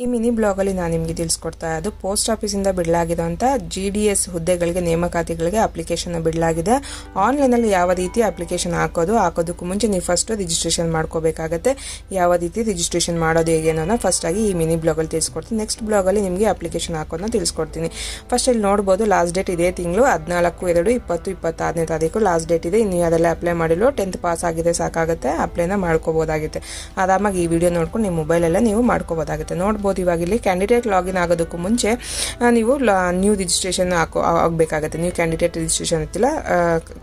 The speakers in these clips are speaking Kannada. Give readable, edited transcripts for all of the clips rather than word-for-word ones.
ಈ ಮಿನಿ ಬ್ಲಾಗಲ್ಲಿ ನಾನು ನಿಮಗೆ ತಿಳಿಸ್ಕೊಡ್ತಾ ಇರೋದು ಪೋಸ್ಟ್ ಆಫೀಸಿಂದ ಬಿಡಲಾಗಿರುವಂಥ GDS ಹುದ್ದೆಗಳಿಗೆ ನೇಮಕಾತಿಗಳಿಗೆ ಅಪ್ಲಿಕೇಶನ್ ಬಿಡಲಾಗಿದೆ. ಆನ್ಲೈನಲ್ಲಿ ಯಾವ ರೀತಿ ಅಪ್ಲಿಕೇಶನ್ ಹಾಕೋದಕ್ಕೂ ಮುಂಚೆ ನೀವು ಫಸ್ಟ್ ರಿಜಿಸ್ಟ್ರೇಷನ್ ಮಾಡ್ಕೋಬೇಕಾಗತ್ತೆ. ಯಾವ ರೀತಿ ರಿಜಿಸ್ಟ್ರೇಷನ್ ಮಾಡೋದು ಹೇಗೆ ಅನ್ನೋದನ್ನ ಫಸ್ಟ್ ಆಗಿ ಈ ಮಿನಿ ಬ್ಲಾಗಲ್ಲಿ ತಿಳಿಸ್ಕೊಡ್ತೀನಿ. ನೆಕ್ಸ್ಟ್ ಬ್ಲಾಗಲ್ಲಿ ನಿಮಗೆ ಅಪ್ಲಿಕೇಶನ್ ಹಾಕೋದನ್ನ ತಿಳಿಸ್ಕೊಡ್ತೀನಿ. ಫಸ್ಟ್ ಇಲ್ಲಿ ನೋಡ್ಬೋದು ಲಾಸ್ಟ್ ಡೇಟ್ ಇದೇ ತಿಂಗಳು 14/2/2026ನೇ ತಾರೀಕು ಲಾಸ್ಟ್ ಡೇಟ್ ಇದೆ. ಇನ್ನು ಅದೆಲ್ಲ ಅಪ್ಲೈ ಮಾಡಿಲ್ಲ 10th ಪಾಸ್ ಆಗಿದೆ ಸಾಕಾಗುತ್ತೆ, ಅಪ್ಲೈನ ಮಾಡ್ಕೋಬೋದಾಗುತ್ತೆ. ಆರಾಮಾಗಿ ಈ ವಿಡಿಯೋ ನೋಡ್ಕೊಂಡು ನಿಮ್ಮ ಮೊಬೈಲೆಲ್ಲ ನೀವು ಮಾಡ್ಕೋಬೋದಾಗುತ್ತೆ. ನೋಡ್ಬೋದು ಇವಾಗ ಇಲ್ಲಿ ಕ್ಯಾಂಡಿಡೇಟ್ ಲಾಗಿನ್ ಆಗೋದಕ್ಕೂ ಮುಂಚೆ ನೀವು ನ್ಯೂ ರಿಜಿಸ್ಟ್ರೇಷನ್ ಆಗಬೇಕಾಗುತ್ತೆ. ನ್ಯೂ ಕ್ಯಾಂಡಿಡೇಟ್ ರಿಜಿಸ್ಟ್ರೇಷನ್ ಇತ್ತಿಲ್ಲ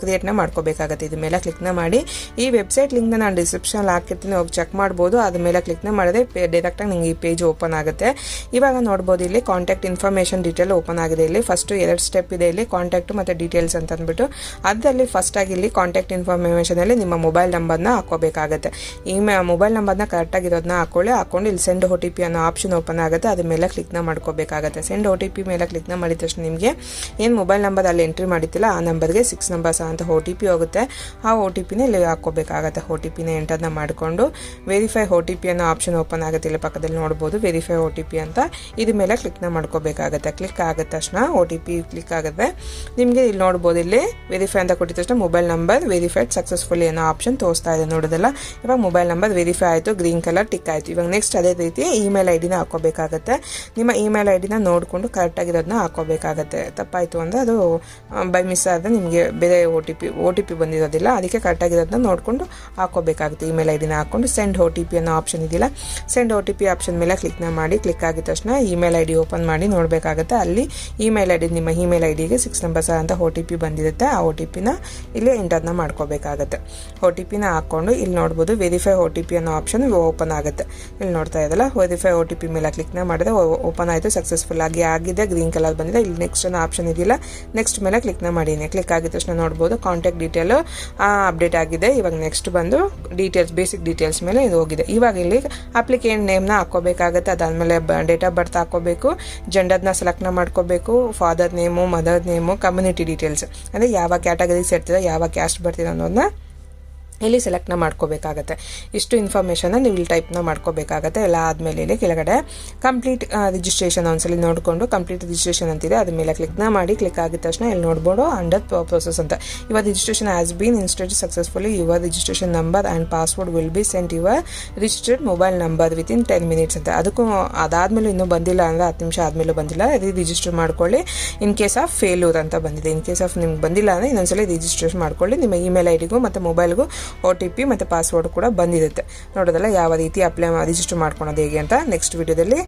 ಕ್ರಿಯೇಟ್ನ ಮಾಡ್ಕೋಬೇಕಾಗುತ್ತೆ. ಇದ್ರ ಮೇಲೆ ಕ್ಲಿಕ್ನ ಮಾಡಿ ಈ ವೆಬ್ಸೈಟ್ ಲಿಂಕ್ನ ನಾನು ಡಿಸ್ಕ್ರಿಪ್ಷನ್ ಹಾಕಿರ್ತೀನಿ, ಹೋಗಿ ಚೆಕ್ ಮಾಡ್ಬೋದು. ಅದ್ರ ಮೇಲೆ ಕ್ಲಿಕ್ನ ಮಾಡಿದ್ರೆ ಡೈರೆಕ್ಟಾಗಿ ನಿಮಗೆ ಈ ಪೇಜ್ ಓಪನ್ ಆಗುತ್ತೆ. ಇವಾಗ ನೋಡ್ಬೋದು ಇಲ್ಲಿ ಕಾಂಟ್ಯಾಕ್ಟ್ ಇನ್ಫಾರ್ಮೇಷನ್ ಡೀಟೇಲ್ ಓಪನ್ ಆಗಿದೆ. ಇಲ್ಲಿ ಫಸ್ಟ್ 2 ಸ್ಟೆಪ್ ಇದೆ. ಇಲ್ಲಿ ಕಾಂಟ್ಯಾಕ್ಟ್ ಮತ್ತು ಡೀಟೇಲ್ಸ್ ಅಂತ ಅಂದ್ಬಿಟ್ಟು ಅದರಲ್ಲಿ ಫಸ್ಟ್ ಆಗಿ ಇಲ್ಲಿ ಕಾಂಟ್ಯಾಕ್ಟ್ ಇನ್ಫಾರ್ಮೇಷನ್ ಅಲ್ಲಿ ನಿಮ್ಮ ಮೊಬೈಲ್ ನಂಬರ್ನ ಹಾಕೋಬೇಕಾಗುತ್ತೆ. ಈ ಮೊಬೈಲ್ ನಂಬರ್ನ ಕರೆಕ್ಟಾಗಿರೋದನ್ನ ಹಾಕೊಂಡು ಇಲ್ಲಿ ಸೆಂಡ್ OTP ಅನ್ನೋ ಆಪ್ಷನ್ ಓಪನ್ ಆಗುತ್ತೆ. ಅದ್ರ ಮೇಲೆ ಕ್ಲಿಕ್ನ ಮಾಡ್ಕೋಬೇಕಾಗುತ್ತೆ. ಸೆಂಡ್ OTP ಮೇಲೆ ಕ್ಲಿಕ್ನ ಮಾಡಿದ ತಕ್ಷಣ ನಿಮಗೆ ಏನು ಮೊಬೈಲ್ ನಂಬರ್ ಅಲ್ಲಿ ಎಂಟ್ರಿ ಮಾಡಿತ್ತಿಲ್ಲ ಆ ನಂಬರ್ಗೆ 6 ನಂಬರ್ಸ್ ಅಂತ OTP ಹೋಗುತ್ತೆ. ಆ OTPನ ಇಲ್ಲಿ ಹಾಕೋಬೇಕಾಗುತ್ತೆ. OTPನ ಎಂಟರ್ನ ಮಾಡಿಕೊಂಡು ವೆರಿಫೈ OTP ಅನ್ನೋ ಆಪ್ಷನ್ ಓಪನ್ ಆಗುತ್ತೆ. ಇಲ್ಲಿ ಪಕ್ಕದಲ್ಲಿ ನೋಡ್ಬೋದು ವೆರಿಫೈ OTP ಅಂತ. ಇದ್ರ ಮೇಲೆ ಕ್ಲಿಕ್ನ ಮಾಡ್ಕೋಬೇಕಾಗುತ್ತೆ. ಕ್ಲಿಕ್ ಆಗಿದ ತಕ್ಷಣ OTP ಕ್ಲಿಕ್ ಆಗುತ್ತೆ. ನಿಮಗೆ ಇಲ್ಲಿ ನೋಡ್ಬೋದು ಇಲ್ಲಿ ವೆರಿಫೈ ಅಂತ ಕೊಟ್ಟಿದ ತಕ್ಷಣ ಮೊಬೈಲ್ ನಂಬರ್ ವೆರಿಫೈಡ್ ಸಕ್ಸಸ್ಫುಲಿ ಅನ್ನೋ ಆಪ್ಷನ್ ತೋರಿಸ್ತಾ ಇದೆ ನೋಡೋದಲ್ಲ. ಇವಾಗ ಮೊಬೈಲ್ ನಂಬರ್ ವೆರಿಫೈ ಆಯಿತು, ಗ್ರೀನ್ ಕಲರ್ ಟಿಕ್ ಆಯಿತು. ಇವಾಗ ನೆಕ್ಸ್ಟ್ ಅದೇ ರೀತಿ ಇಮೇಲ್ ID ನ ಹಾಕೋಬೇಕಾಗತ್ತೆ. ನಿಮ್ಮ ಇಮೇಲ್ ID ನ ನೋಡಿಕೊಂಡು ಕರೆಕ್ಟಾಗಿರೋದನ್ನ ಹಾಕೋಬೇಕಾಗತ್ತೆ. ತಪ್ಪಾಯಿತು ಅಂದರೆ ಅದು ಬೈ ಮಿಸ್ ಆದರೆ ನಿಮಗೆ ಬೇರೆ OTP ಬಂದಿರೋದಿಲ್ಲ. ಅದಕ್ಕೆ ಕರೆಕ್ಟಾಗಿರೋದನ್ನ ನೋಡಿಕೊಂಡು ಹಾಕೋಬೇಕಾಗುತ್ತೆ. ಇಮೇಲ್ ID ನ ಹಾಕ್ಕೊಂಡು ಸೆಂಡ್ OTP ಅನ್ನೋ ಆಪ್ಷನ್ ಇದೆಯಲ್ಲ, ಸೆಂಡ್ OTP ಆಪ್ಷನ್ ಮೇಲೆ ಕ್ಲಿಕ್ನ ಮಾಡಿ. ಕ್ಲಿಕ್ ಆಗಿದ ತಕ್ಷಣ ಇಮೇಲ್ ID ಓಪನ್ ಮಾಡಿ ನೋಡಬೇಕಾಗುತ್ತೆ. ಅಲ್ಲಿ ಇಮೇಲ್ ID ನಿಮ್ಮ ಇಮೇಲ್ IDಗೆ 6 ನಂಬರ್ಸ್ ಅಂತ OTP ಬಂದಿರುತ್ತೆ. ಆ OTPನ ಇಲ್ಲಿ ಎಂಟರ್ನ ಮಾಡ್ಕೋಬೇಕಾಗತ್ತೆ. OTPನ ಹಾಕ್ಕೊಂಡು ಇಲ್ಲಿ ನೋಡ್ಬೋದು ವೆರಿಫೈ OTP ಅನ್ನೋ ಆಪ್ಷನ್ ಓಪನ್ ಆಗುತ್ತೆ. ಇಲ್ಲಿ ನೋಡ್ತಾ ಇದ್ದಲ್ಲ ವೆರಿಫೈ OTP ಮೇಲೆ ಕ್ಲಿಕ್ನ ಮಾಡಿದ್ರೆ ಓಪನ್ ಆಯಿತು, ಸಕ್ಸಸ್ಫುಲ್ ಆಗಿದೆ, ಗ್ರೀನ್ ಕಲರ್ ಬಂದಿದೆ. ಇಲ್ಲಿ ನೆಕ್ಸ್ಟ್ ಅನ್ನೋ ಆಪ್ಷನ್ ಇದೆಯಲ್ಲ, ನೆಕ್ಸ್ಟ್ ಮೇಲೆ ಕ್ಲಿಕ್ನ ಮಾಡಿದ್ದೀನಿ. ಕ್ಲಿಕ್ ಆಗಿದ ತಕ್ಷಣ ನೋಡ್ಬೋದು ಕಾಂಟ್ಯಾಕ್ಟ್ ಡೀಟೇಲ್ ಅಪ್ಡೇಟ್ ಆಗಿದೆ. ಇವಾಗ ನೆಕ್ಸ್ಟ್ ಬಂದು ಡೀಟೇಲ್ಸ್ ಬೇಸಿಕ್ ಡೀಟೇಲ್ಸ್ ಮೇಲೆ ಇದು ಹೋಗಿದೆ. ಇವಾಗ ಇಲ್ಲಿ ಅಪ್ಲಿಕೇಶನ್ ನೇಮ್ನ ಹಾಕೋಬೇಕಾಗುತ್ತೆ. ಅದಾದಮೇಲೆ ಡೇಟ್ ಆಫ್ ಬರ್ತ್ ಹಾಕೋಬೇಕು, ಜೆಂಡರ್ನ ಸೆಲೆಕ್ಟ್ನ ಮಾಡ್ಕೋಬೇಕು, father name, mother name, community details ಅಂದರೆ ಯಾವ ಕ್ಯಾಟಗರಿ ಸೇರ್ತಿರೋ ಯಾವ ಕ್ಯಾಸ್ಟ್ ಬರ್ತಿರೋ ಅನ್ನೋದನ್ನ ಇಲ್ಲಿ ಸೆಲೆಕ್ಟ್ನ ಮಾಡ್ಕೋಬೇಕಾಗತ್ತೆ. ಇಷ್ಟು ಇನ್ಫಾರ್ಮೇಷನ್ನ ನೀವು ಇಲ್ಲಿ ಟೈಪ್ನ ಮಾಡ್ಕೋಬೇಕಾಗತ್ತೆ. ಎಲ್ಲ ಆದಮೇಲೆ ಇಲ್ಲಿ ಕೆಳಗಡೆ ಕಂಪ್ಲೀಟ್ ರಿಜಿಸ್ಟ್ರೇಷನ್ ಒಂದ್ಸಲಿ ನೋಡಿಕೊಂಡು ಕಂಪ್ಲೀಟ್ ರಿಜಿಸ್ಟ್ರೇಷನ್ ಅಂತಿದೆ. ಅದ್ರ ಮೇಲೆ ಕ್ಲಿಕ್ನ ಮಾಡಿ. ಕ್ಲಿಕ್ ಆಗಿದ ತಕ್ಷಣ ಇಲ್ಲಿ ನೋಡ್ಬೋದು ಅಂಡರ್ ಪ್ರೊಸೆಸ್ ಅಂತ. Your registration has been instated successfully. Your registration number and password will be sent your registered mobile number within 10 minutes ಅಂತ. ಅದಕ್ಕೂ ಅದಾದಮೇಲೆ ಇನ್ನೂ ಬಂದಿಲ್ಲ ಅಂದರೆ 10 ನಿಮಿಷ ಆದಮೇಲೂ ಬಂದಿಲ್ಲ, ರಿಜಿಸ್ಟರ್ ಮಾಡ್ಕೊಳ್ಳಿ. ಇನ್ ಕೇಸ್ ಆಫ್ ಫೇಲ್ಯೂರ್ ಅಂತ ಬಂದಿದೆ. ಇನ್ ಕೇಸ್ ಆಫ್ ನಿಮ್ಗೆ ಬಂದಿಲ್ಲ ಅಂದರೆ ಇನ್ನೊಂದ್ಸಲಿ ರಿಜಿಸ್ಟ್ರೇಷನ್ ಮಾಡ್ಕೊಳ್ಳಿ. ನಿಮ್ಮ ಇಮೇಲ್ IDಗೂ ಮತ್ತು ಮೊಬೈಲ್ಗೂ OTP ಮತ್ತು ಪಾಸ್ವರ್ಡ್ ಕೂಡ ಬಂದಿರುತ್ತೆ. ನೋಡೋದಲ್ಲ ಯಾವ ರೀತಿ ರಿಜಿಸ್ಟರ್ ಮಾಡ್ಕೊಳೋದು ಹೇಗೆ ಅಂತ ನೆಕ್ಸ್ಟ್ ವಿಡಿಯೋದಲ್ಲಿ